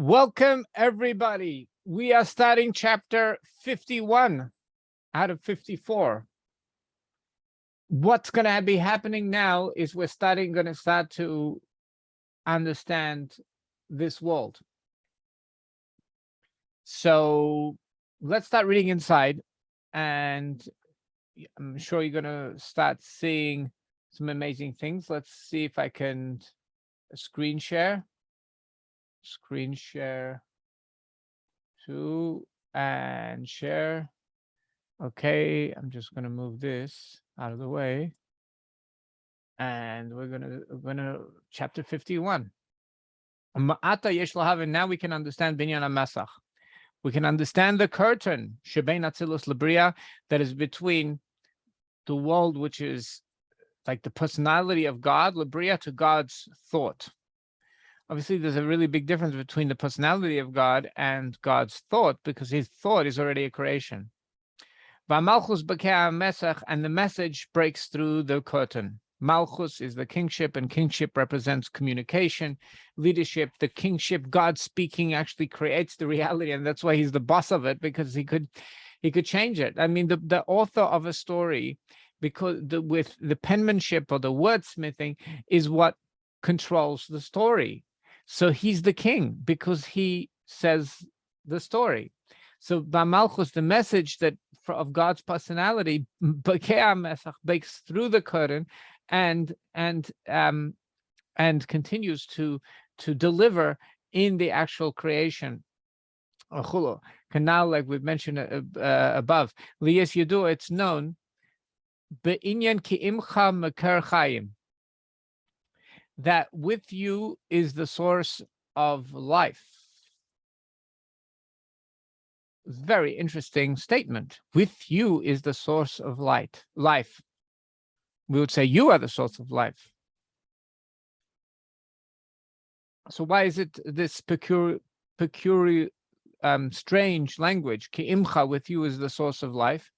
Welcome, everybody. We are starting chapter 51 out of 54. What's going to be happening now is we're going to start to understand this world. So let's start reading inside, and I'm sure you're going to start seeing some amazing things. Let's see if I can screen share to and share. Okay, I'm just going to move this out of the way, and we're gonna chapter 51. Now we can understand binyan masach. We can understand the curtain shebein atzilus lebria, that is between the world, which is like the personality of God, lebria, to God's thought. Obviously, there's a really big difference between the personality of God and God's thought, because his thought is already a creation. Malchus Bakea Mesach, and the message breaks through the curtain. Malchus is the kingship, and kingship represents communication, leadership. The kingship, God speaking, actually creates the reality, and that's why he's the boss of it, because he could change it. I mean, the author of a story, because with the penmanship or the wordsmithing, is what controls the story. So he's the king because he says the story. So Malchus, the message that of God's personality, breaks through the curtain and continues to deliver in the actual creation. Now, like we've mentioned above, Liyes Yadu, it's known be'inyan ki imcha makar chayim, that with you is the source of life. Very interesting statement. With you is the source of life. We would say you are the source of life. So why is it this peculiar strange language? Ki imcha, with you is the source of life.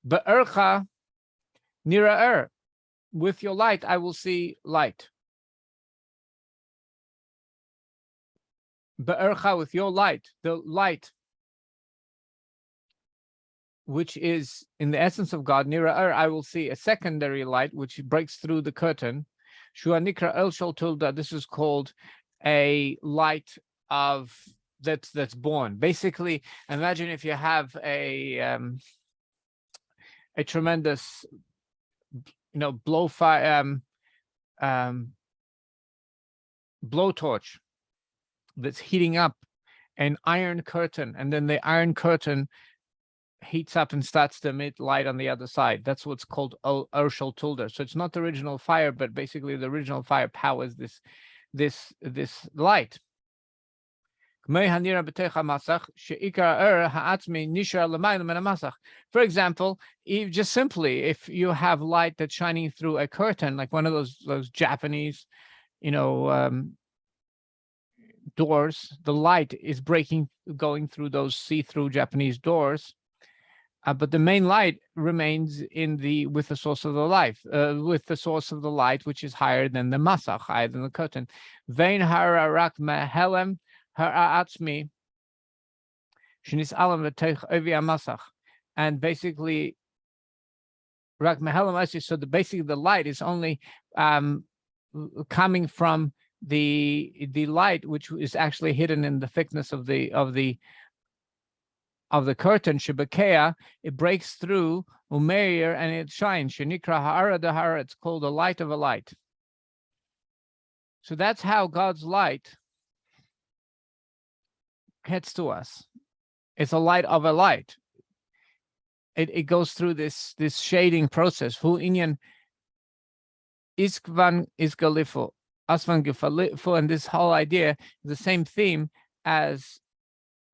Be'ercha nira'er, with your light I will see light. Be'ercha, with your light, the light which is in the essence of God, nira'er, I will see a secondary light which breaks through the curtain. Shua nikra el shel tulda, this is called a light of that's born. Basically, imagine if you have a tremendous, blowtorch that's heating up an iron curtain, and then the iron curtain heats up and starts to emit light on the other side. That's what's called Urshel Tulder. So it's not the original fire, but basically the original fire powers this light. For example, just simply, if you have light that's shining through a curtain, like one of those Japanese, doors, the light is going through those see-through Japanese doors. But the main light remains with the source of the life, with the source of the light, which is higher than the masach, higher than the curtain. Vein hara rak mehelem hara atzmi shenis alam v'teich ovi masach, and basically rak mehelem atzmi. So basically the light is only coming from the light, which is actually hidden in the thickness of the curtain. Shebakea, it breaks through umeir and it shines. Shenikra ha'ara dahara, it's called the light of a light. So that's how God's light gets to us. It's a light of a light. It goes through this shading process. Hu inyan iskvan isgalifo asvan gefalifo, and this whole idea is the same theme as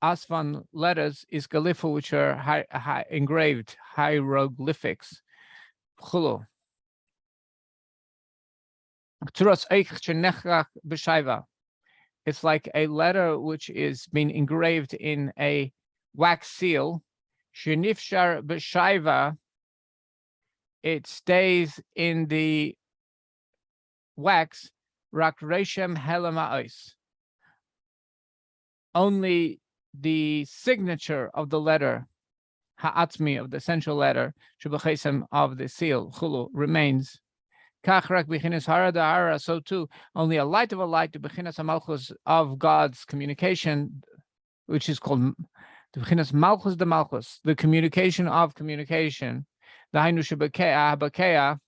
Asvan letters is galifu, which are engraved hieroglyphics. It's like a letter which is being engraved in a wax seal. Shenifshar b'shaiva, it stays in the wax. Rak reshem helama'os, only the signature of the letter ha'atzmi, of the essential letter shebachesem, of the seal chulu, remains. Kach rak b'chinas hara da'ara, so too only a light of a light, the b'chinas hamalchus of God's communication, which is called the b'chinas malchus de malchus, the communication of communication. The hainu shebekeah,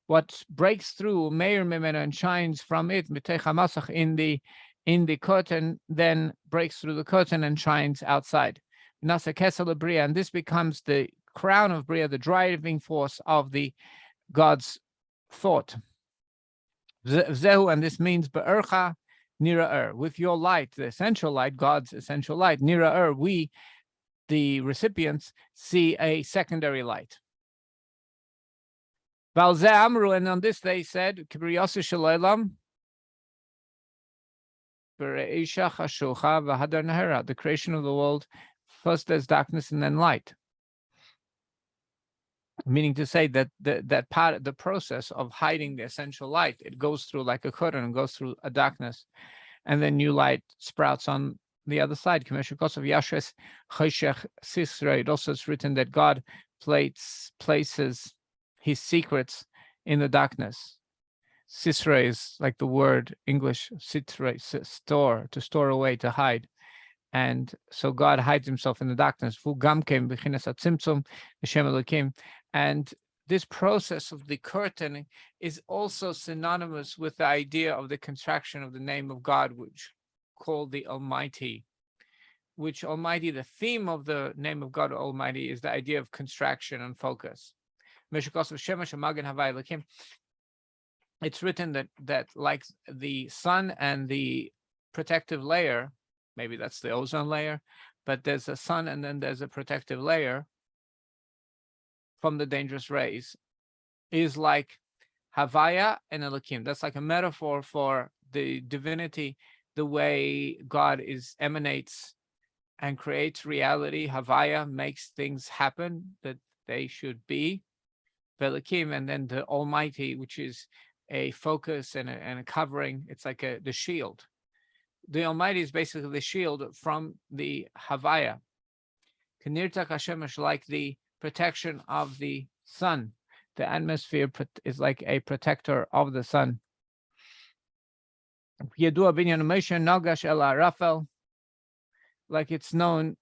what breaks through meir mimena and shines from it mitech hamasach, in the curtain, then breaks through the curtain and shines outside. Nasa kesel bria, and this becomes the crown of bria, the driving force of the God's thought. Zehu, and this means be'ercha nira with your light, the essential light, God's essential light, nira we, the recipients, see a secondary light. Valze amru, and on this they said, kibriyos shel the creation of the world, first there's darkness and then light. Meaning to say that that part, the process of hiding the essential light, it goes through like a curtain and goes through a darkness, and then new light sprouts on the other side. It also is written that God places his secrets in the darkness. Sisra is like the word English sitra, store, to store away, to hide. And so God hides himself in the darkness. And this process of the curtain is also synonymous with the idea of the contraction of the name of God, which called the Almighty. Which Almighty, the theme of the name of God Almighty is the idea of contraction and focus. It's written that like the sun and the protective layer, maybe that's the ozone layer, but there's a sun and then there's a protective layer from the dangerous rays, is like Havaya and Elohim. That's like a metaphor for the divinity, the way God emanates and creates reality. Havaya makes things happen that they should be. Elohim, and then the Almighty, which is a focus and a covering. It's like the shield. The Almighty is basically the shield from the Havaya. Kanirtak Hashemesh, like the protection of the sun. The atmosphere is like a protector of the sun. Yedua binyan Moshe nagash el Raphael, like it's known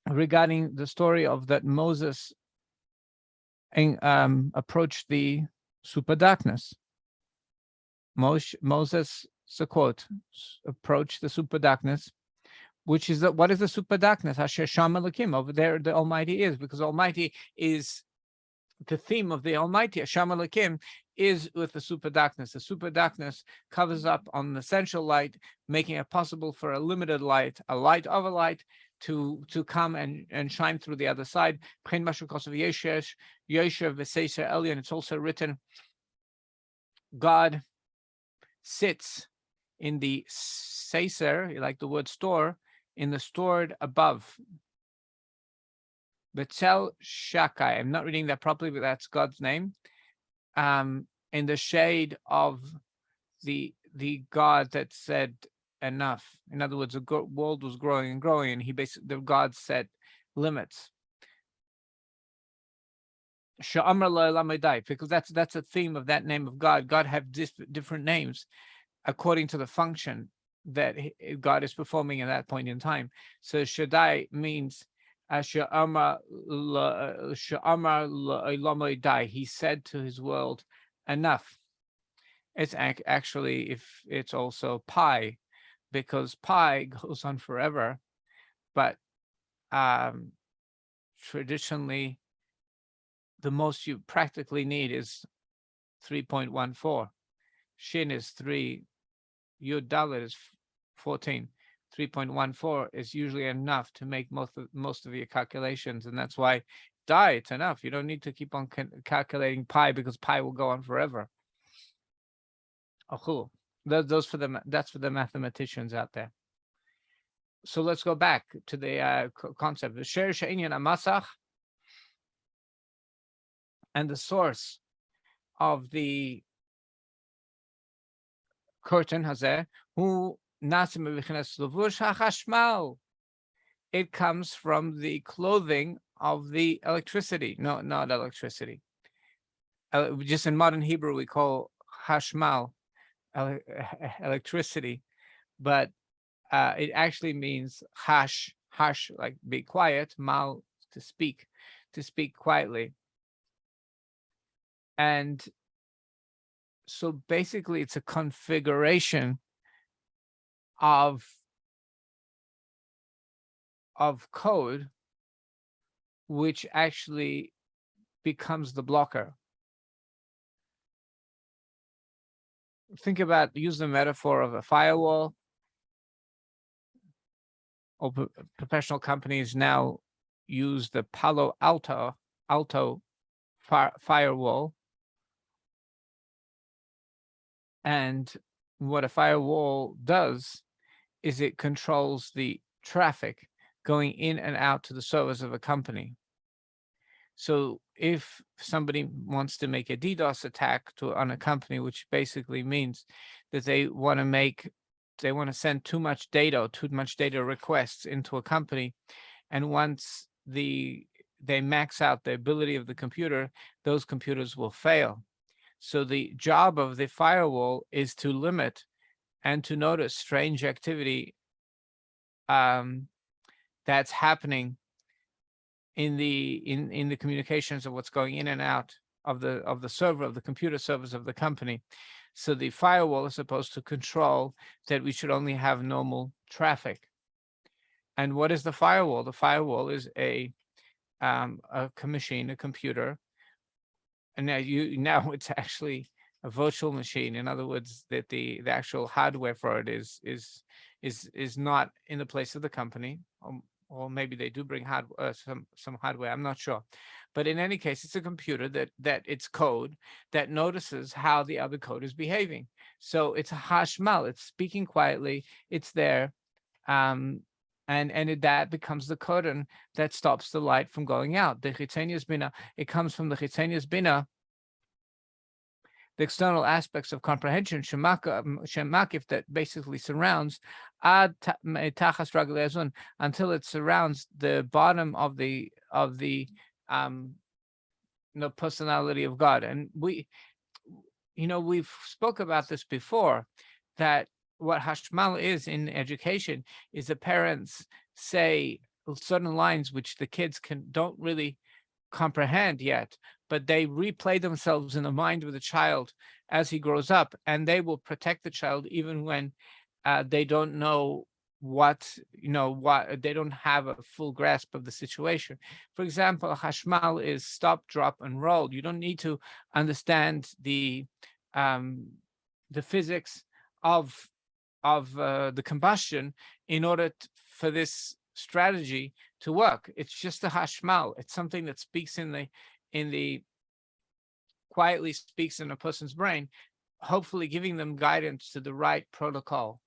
regarding the story of that Moses approached the super darkness. Moses, it's a quote, approached the super darkness, which is what is the super darkness? Hasher Sham Elohim, over there the Almighty is, because Almighty is the theme of the Almighty. Sham Elohim is with the super darkness. The super darkness covers up on the essential light, making it possible for a limited light, a light of a light, to come and shine through the other side. It's also written, God sits in the Seser, like the word store, in the stored above. Betzel Shakai, I'm not reading that properly, but that's God's name. In the shade of the God that said enough. In other words, the world was growing and growing, and the God set limits. Because that's a theme of that name of God. God have different names according to the function that God is performing at that point in time. So Shaddai means he said to his world, enough. It's actually, if it's also pi, because pi goes on forever, but traditionally the most you practically need is 3.14. Shin is 3, Yud Dalet is 14. 3.14 is usually enough to make most of your calculations, and that's why it's enough. You don't need to keep on calculating pi, because pi will go on forever. Oh, that's for the mathematicians out there. So let's go back to the concept. And the source of the curtain hazeh, who It comes from the clothing of the electricity. No, not electricity. Just in modern Hebrew, we call hashmal electricity, but it actually means hash, like be quiet, mal to speak quietly. And so basically it's a configuration of code which actually becomes the blocker. Think about, use the metaphor of a firewall. Or professional companies now use the Palo Alto firewall. And what a firewall does is it controls the traffic going in and out to the servers of a company. So if somebody wants to make a DDoS attack on a company, which basically means that they want to send too much data requests into a company, and once they max out the ability of the computer, those computers will fail. So the job of the firewall is to limit and to notice strange activity that's happening in the communications of what's going in and out of the server, of the computer servers of the company. So the firewall is supposed to control that we should only have normal traffic. And what is the firewall? The firewall is a machine, a computer. And now it's actually a virtual machine. In other words, that the actual hardware for it is not in the place of the company. Or maybe they do bring some hardware, I'm not sure. But in any case, it's a computer that it's code that notices how the other code is behaving. So it's a hashmal, it's speaking quietly, it's there. And that becomes the curtain that stops the light from going out. The chitzenius bina, it comes from the chitzenius bina, the external aspects of comprehension, shemakif, that basically surrounds ad tachas ragel azun, until it surrounds the bottom of the personality of God. And we've spoke about this before, that what hashmal is in education is the parents say certain lines which the kids don't really comprehend yet, but they replay themselves in the mind of the child as he grows up, and they will protect the child even when they don't know what they don't have a full grasp of the situation. For example, hashmal is stop, drop, and roll. You don't need to understand the physics of the combustion in order for this strategy to work. It's just a hashmal. It's something that speaks quietly speaks in a person's brain, hopefully giving them guidance to the right protocol.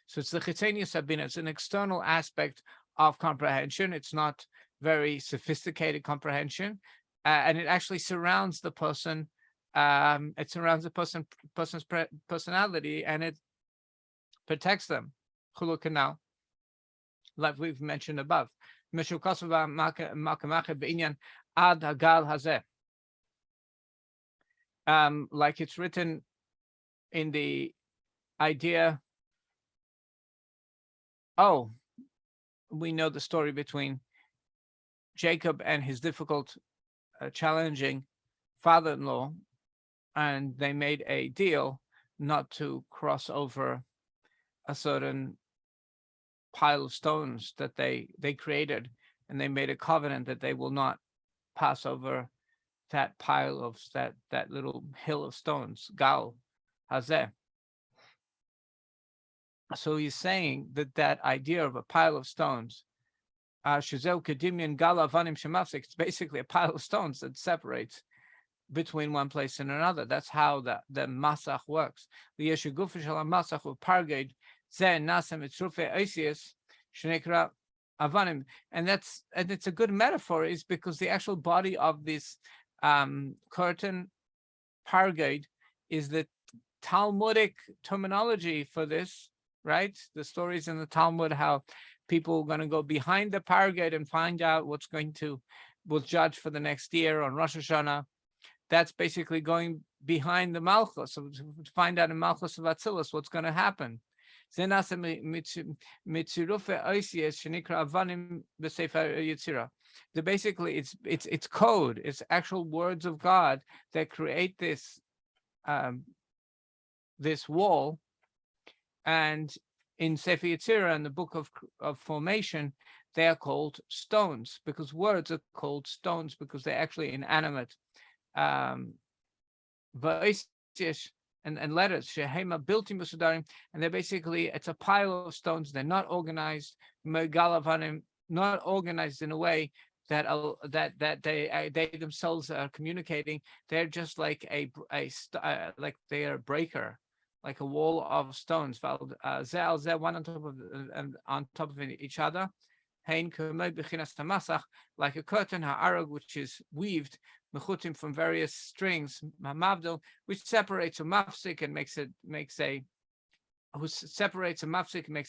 So it's the chitzenius habina. It's an external aspect of comprehension. It's not very sophisticated comprehension, and it actually surrounds the person. It surrounds the person's personality, and it protects them. Chuluk, like we've mentioned above. Like it's written in the idea. Oh, we know the story between Jacob and his difficult, challenging father-in-law, and they made a deal not to cross over a certain pile of stones that they created, and they made a covenant that they will not pass over that pile of that little hill of stones, gal hazeh. So he's saying that idea of a pile of stones, it's basically a pile of stones that separates between one place and another. That's how the masach works. The yeshuguf shel masach uparged ze nasem etzrufe oisius shenekra avanim, and it's a good metaphor, is because the actual body of this curtain parged is the Talmudic terminology for this, right? The stories in the Talmud, how people are going to go behind the power gate and find out will judge for the next year on Rosh Hashanah. That's basically going behind the Malchus, so to find out in Malchus of Atzilus what's going to happen. Basically, it's code, it's actual words of God that create this wall. And in Sefer Yetzirah, in the book of formation, they are called stones, because words are called stones because they're actually inanimate. And letters, shehema built in Musudarim, and they're basically, it's a pile of stones. They're not organized, not organized in a way that they themselves are communicating. They're just like like they are a breaker, like a wall of stones, one on top of each other. Like a curtain, ha'arag, which is weaved, mechutim, from various strings, which separates a mafsik and makes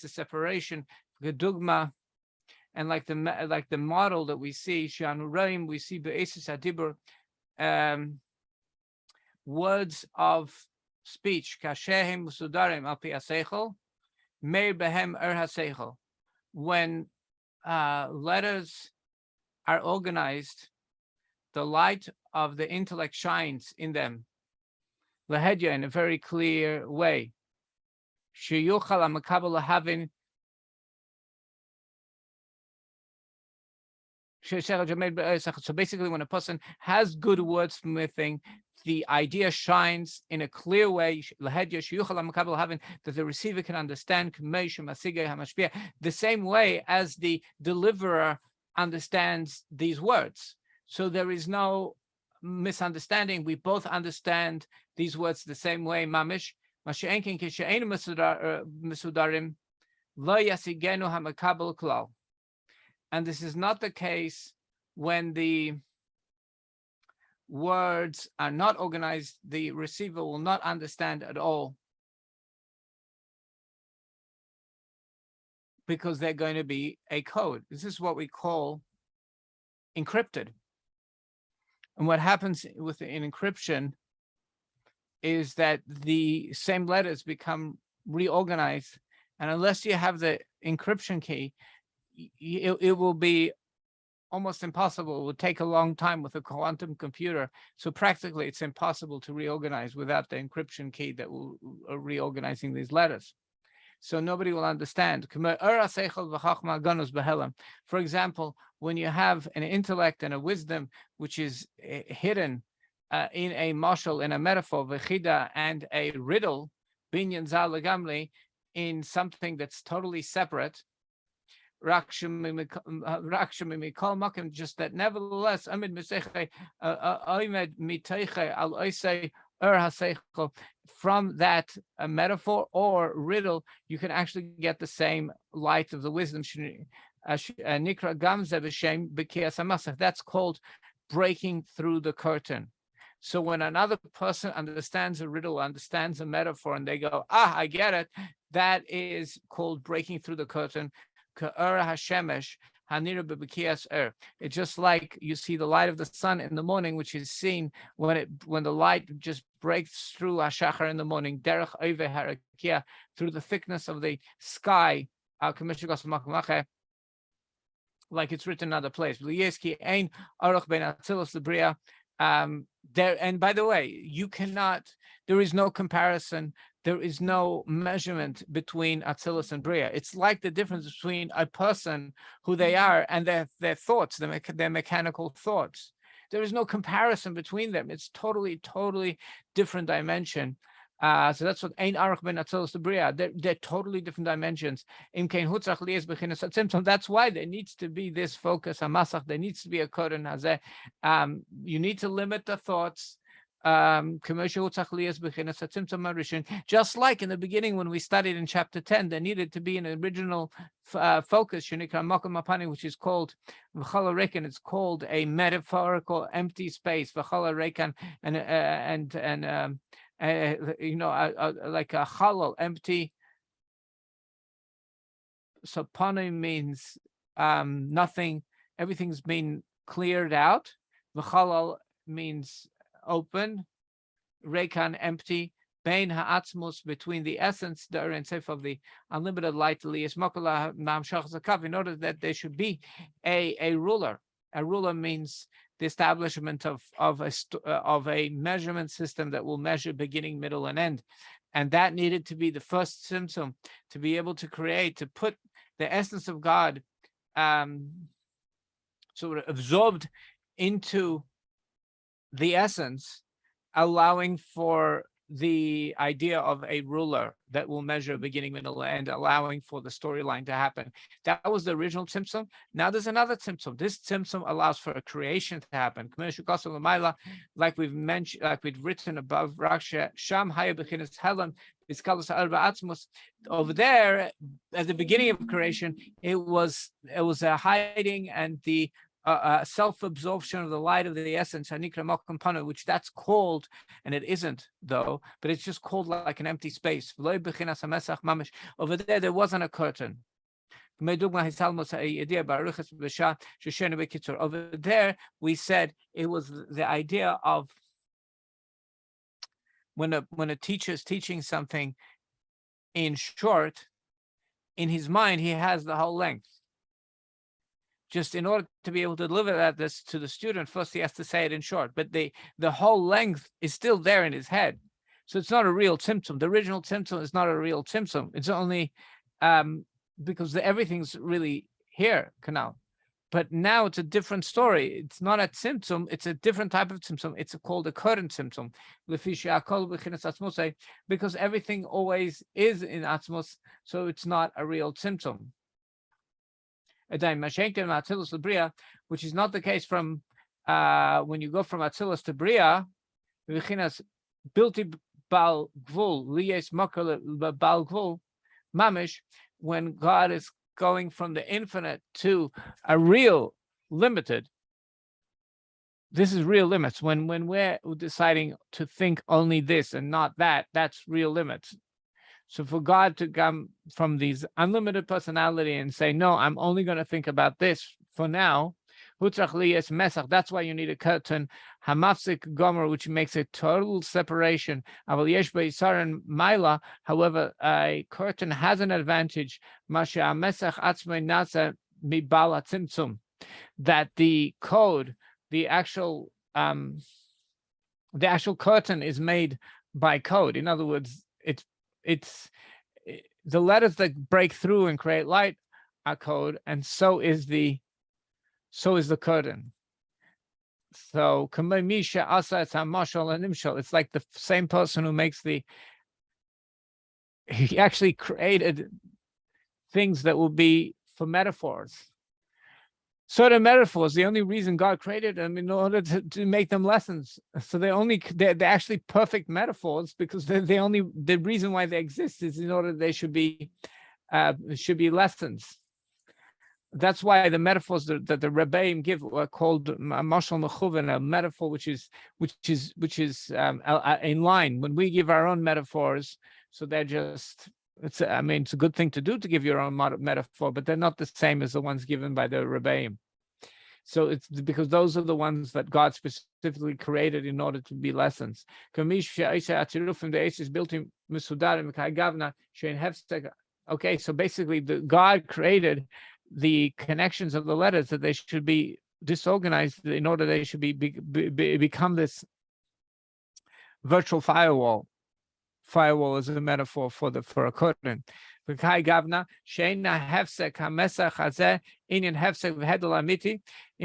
a separation, gedugma, and like the model that we see, shanuraim, we see be'esis hadibur, words of speech, kashehem musudarim al pi haseichel, meir behem haseichel. When letters are organized, the light of the intellect shines in them, lahedya, in a very clear way. Sheyuchal hamakabel lahavin, so basically, when a person has good wordsmithing, the idea shines in a clear way, that the receiver can understand the same way as the deliverer understands these words. So there is no misunderstanding. We both understand these words the same way. Mamish, and this is not the case when the words are not organized. The receiver will not understand at all, because they're going to be a code. This is what we call encrypted. And what happens with an encryption is that the same letters become reorganized. And unless you have the encryption key, it will be almost impossible. It would take a long time with a quantum computer. So practically, it's impossible to reorganize without the encryption key that will reorganizing these letters. So nobody will understand. For example, when you have an intellect and a wisdom which is hidden in a mashal, in a metaphor, v'chida, and a riddle, binyan zal legamli, in something that's totally separate, just that nevertheless, from that metaphor or riddle, you can actually get the same light of the wisdom. That's called breaking through the curtain. So when another person understands a riddle, understands a metaphor, and they go, I get it, that is called breaking through the curtain. It's just like you see the light of the sun in the morning, which is seen when the light just breaks through Hashachar in the morning, through the thickness of the sky, like it's written in another place. And by the way, there is no comparison, there is no measurement between Atzilus and Bria. It's like the difference between a person, who they are, and their thoughts, their mechanical thoughts. There is no comparison between them. It's totally different dimension. So that's what Ein Arach Ben Atzilus to Bria. They're totally different dimensions. That's why there needs to be this focus on Masach. There needs to be a Koden Hazeh. You need to limit the thoughts. Just like in the beginning when we studied in chapter 10, there needed to be an original focus, which is called V'chalarekan. It's called a metaphorical empty space, V'chalarekan, and like a hollow, empty panim means nothing, everything's been cleared out. V'chalal means open. Rekan, empty. Bein ha'atzmos, between the essence, the Ein Sof of the unlimited light, in order that there should be a ruler. A ruler means the establishment of a measurement system that will measure beginning, middle, and end. And that needed to be the first symptom to be able to create, to put the essence of God sort of absorbed into the essence, allowing for the idea of a ruler that will measure beginning, middle, and end, allowing for the storyline to happen. That was the original tzimtzum. Now there's another tzimtzum. This tzimtzum allows for a creation to happen. Like we've mentioned, like we've written above, Raksha Sham Haya Bechinas Helam Iskalos Arba Atzmos. Over there, at the beginning of creation, it was a hiding and the self-absorption of the light of the essence, which that's called, and it isn't though, but it's just called like an empty space. Over there wasn't a curtain. Over there, we said it was the idea of when a teacher is teaching something in short, in his mind, he has the whole length. Just in order to be able to deliver this to the student, first he has to say it in short, but the whole length is still there in his head. So it's not a real tzimtzum. The original tzimtzum is not a real tzimtzum. It's only because everything's really here, canal. But now it's a different story. It's not a tzimtzum. It's a different type of tzimtzum. It's called a current tzimtzum. Because everything always is in atzmos, so it's not a real tzimtzum. Which is not the case from when you go from Atzilus to Bria, mamish, when God is going from the infinite to a real limited. This is real limits. When we're deciding to think only this and not that, that's real limits. So for God to come from these unlimited personality and say, no, I'm only going to think about this for now, that's why you need a curtain, hamafsik gomer, which makes a total separation. However, a curtain has an advantage, that the code, the actual curtain is made by code. In other words, it's the letters that break through and create light are code, and so is the curtain. So it's like the same person who makes he actually created things that will be for metaphors. Certain metaphors, the only reason God created them in order to make them lessons. So they're actually perfect metaphors, because the reason why they exist is in order they should be lessons. That's why the metaphors that the Rebbeim give are called mashal mechuven, a metaphor which is in line. When we give our own metaphors, so they're just, it's a good thing to do, to give your own metaphor, but they're not the same as the ones given by the Rebbeim. So it's because those are the ones that God specifically created in order to be lessons. Okay, so basically God created the connections of the letters that they should be disorganized in order they should become this virtual firewall. Firewall is a metaphor for a curtain. In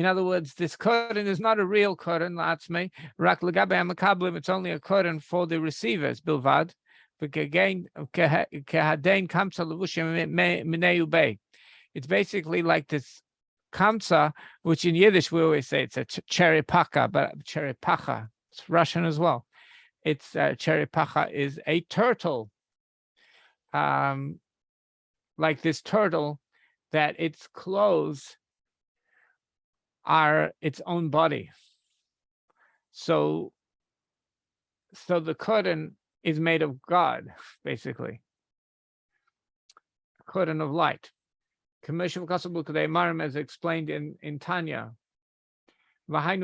other words, this curtain is not a real curtain. It's only a curtain for the receivers. Bilvad. It's basically like this kamsa, which in Yiddish we always say it's a cherepaka, but cherepaka, it's Russian as well. It's cherepaka is a turtle, like this turtle, that its clothes are its own body. So the curtain is made of God, basically, a curtain of light. Commercial Kasabuk Marim, as explained in Tanya. Now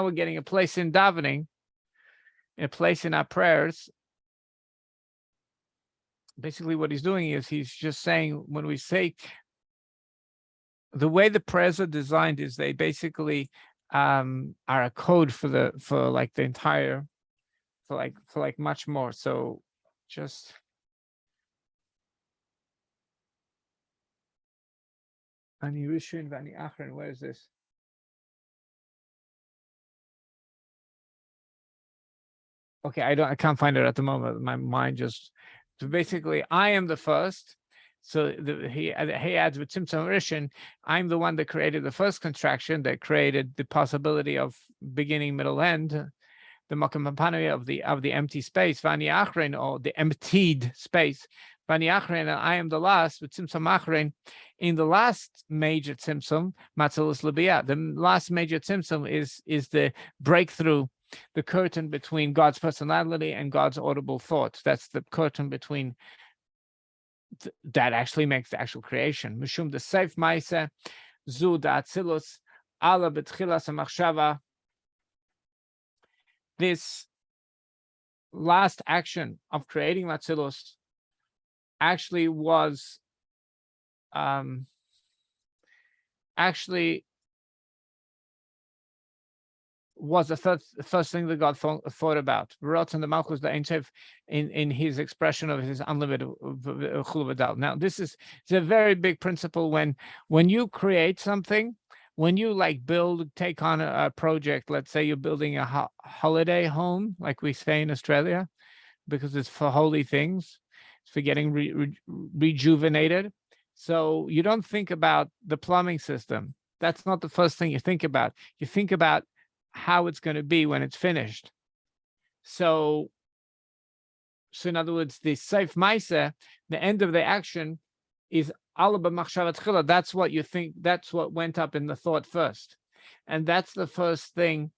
we're getting a place in davening, a place in our prayers. Basically, what he's doing is he's just saying, when we say, the way the prayers are designed is they basically are a code for the entire, for much more. So just Ani Rishon Vani Achron, where is this? Okay, I can't find it at the moment. My mind just, so basically, I am the first. So he adds with Tzimtzum Rishon, I'm the one that created the first contraction, that created the possibility of beginning, middle, end, the Makam Papanui of the empty space, Vani Achron, or the emptied space. Vani Achron, I am the last, with Tzimtzum Achron, in the last major Tzimtzum, Matzalus Labiyah. The last major Tzimtzum is the breakthrough, the curtain between God's personality and God's audible thought. That's the curtain between that actually makes the actual creation. Mishum the Seif Maisa, Zu da Atzilus, Ala Betchilas Machshava. This last action of creating Atzilus actually was the first thing that God thought about. And the Malchus the Ein Sof in his expression of his unlimited Chulu V'Dal. Now, this is a very big principle when you create something, when you take on a project. Let's say you're building a holiday home, like we say in Australia, because it's for holy things, it's for getting rejuvenated. So you don't think about the plumbing system. That's not the first thing you think about. You think about how it's going to be when it's finished. So in other words, the Seif Maisa, the end of the action, is Alaba Machshavat Chila. That's what you think. That's what went up in the thought first, and that's the first thing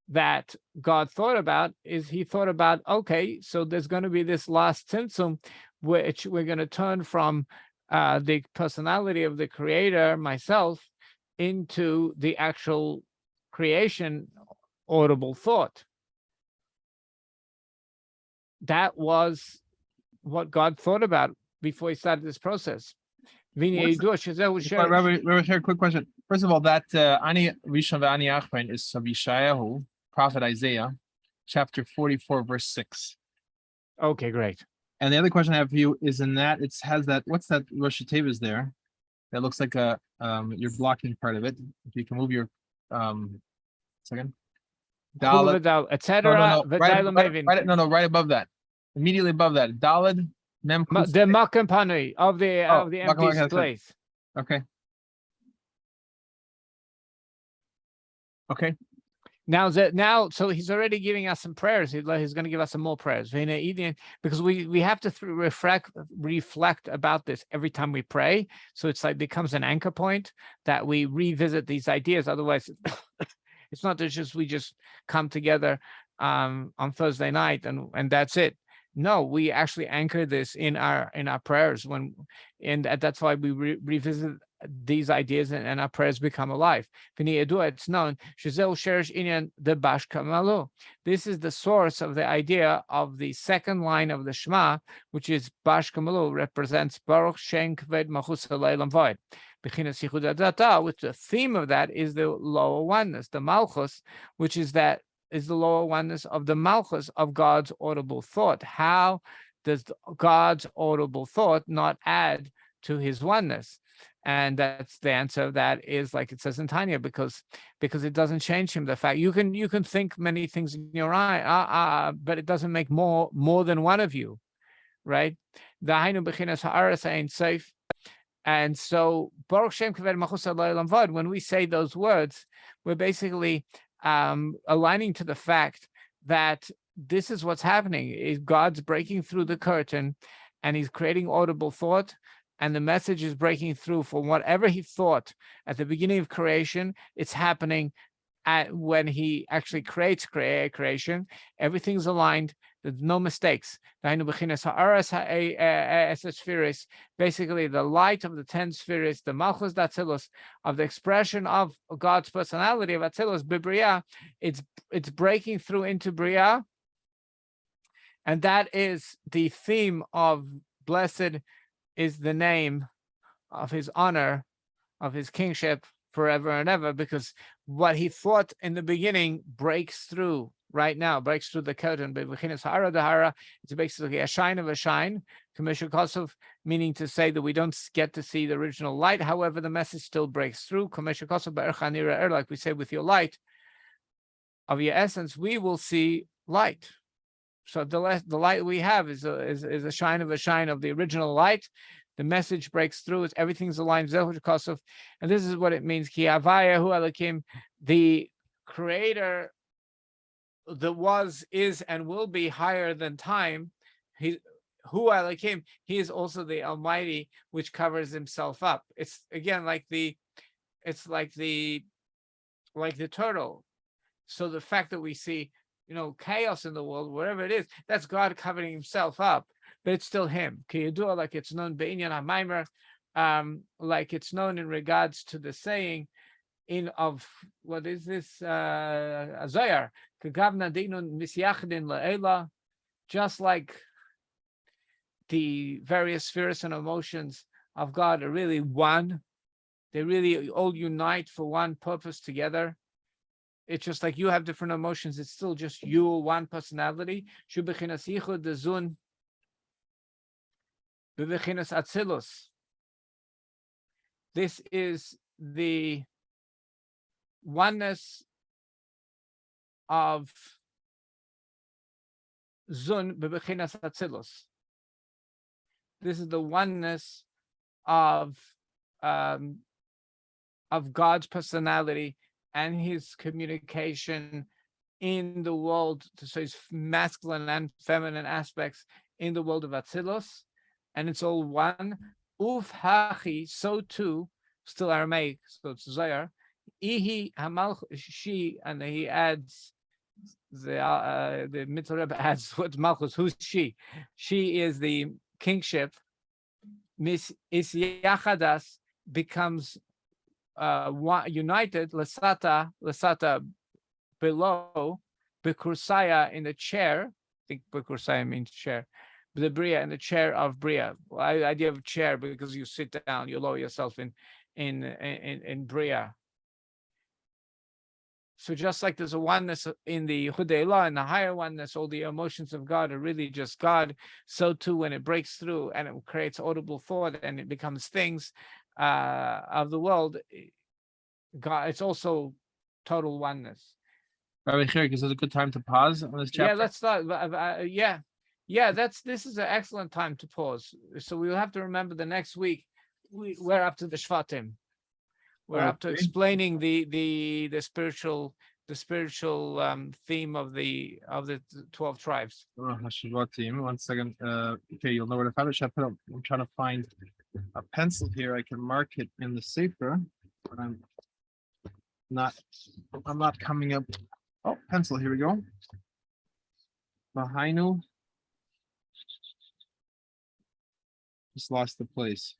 that God thought about. Is He thought about, okay, so there's going to be this last tzimtzum, which we're going to turn from the personality of the Creator, myself, into the actual creation, audible thought. That was what God thought about before He started this process. Rabbi, quick question. First of all, that Ani Rishon ve'Ani Achron is Yeshayahu, Prophet Isaiah, chapter 44, verse 6. Okay, great. And the other question I have for you is, in that it has that, what's that Rosh Hashanah there? That looks like a you're blocking part of it. If you can move your second. Dalet, etc. Right above that. Immediately above that. Daled Mem. The Makam of the empty place. Okay. Okay. Now, so he's already giving us some prayers. He's going to give us some more prayers, because we have to reflect about this every time we pray. So it's like becomes an anchor point that we revisit these ideas. Otherwise, it's not just we just come together on Thursday night and that's it. No, we actually anchor this in our prayers and that's why we revisit these ideas and our prayers become alive. It's known. This is the source of the idea of the second line of the Shema, which is Bash Kamalu, represents Baruch Shen Kved Machus Halaylam Void. Which the theme of that is the lower oneness, the Malchus, which is the lower oneness of the Malchus of God's audible thought. How does God's audible thought not add to His oneness? And that's the answer of that is, like it says in Tanya, because it doesn't change Him. The fact you can think many things in your eye, but it doesn't make more than one of you, right? And so Baruch Shem Kaved Machus Halaylam Vod, when we say those words, we're basically aligning to the fact that this is what's happening. Is God's breaking through the curtain, and He's creating audible thought, and the message is breaking through for whatever He thought at the beginning of creation. It's happening when he actually creates creation, everything's aligned. There's no mistakes. Basically, the light of the 10 spheres, the Malchus Datzilus, of the expression of God's personality of Atzilus, Bibriya, it's breaking through into Briya. And that is the theme of blessed is the name of his honor, of his kingship forever and ever, because what he thought in the beginning breaks through right now, breaks through the curtain. It's basically a shine of a shine, Commercial Kosov, meaning to say that we don't get to see the original light. However, the message still breaks through. Commercial Kosov, like we say, with your light of your essence, we will see light. So the light we have is a shine of the original light. The message breaks through. Everything's aligned. And this is what it means. Ki Havaya Hu Elokim, the creator, that was, is, and will be higher than time. He Hu Elokim, he is also the Almighty, which covers himself up. It's again like the turtle. So the fact that we see, chaos in the world, whatever it is, that's God covering himself up, but it's still him. Like it's known beinyan hamaimer, like it's known in regards to the saying of what is this Zohar, just like the various spheres and emotions of God are really one. They really all unite for one purpose together. It's just like you have different emotions. It's still just you, one personality. This is the oneness of Zun bebechinas atzilus. This is the oneness of God's personality and his communication in the world, so his masculine and feminine aspects in the world of Atzilus, and it's all one. Uf hachi, so too, still Aramaic, so it's Zohar. Ihi hamalch, she, and he adds the Mitzvah Rebbe adds what Malchus, who's she? She is the kingship. Mis Isyachadas becomes united, Lasata below, Bekursaya in the chair. I think Bekursaya means chair. The Bria in the chair of Bria. Well, the idea of chair, because you sit down, you lower yourself in Bria. So just like there's a oneness in the Hudeilah, in the higher oneness, all the emotions of God are really just God. So too, when it breaks through and it creates audible thought and it becomes things of the world, God, it's also total oneness. Rabbi Chirik, is it a good time to pause on this chapter? Yeah, let's start. This is an excellent time to pause. So we'll have to remember the next week we're up to the Shvatim. We're up to explaining the spiritual theme of the 12 tribes. One second. Okay, you'll know where to find it. I'm trying to find a pencil here. I can mark it in the sefer, but I'm not coming up. Oh, pencil. Here we go. Lahainu. Just lost the place.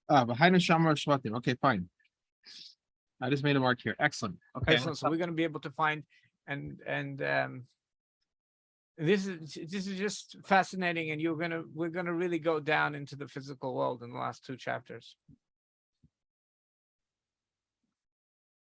Behind the Shamar Shvatim. Okay, fine. I just made a mark here. Excellent. Okay, excellent. So we're going to be able to find and this is just fascinating, and we're gonna really go down into the physical world in the last two chapters.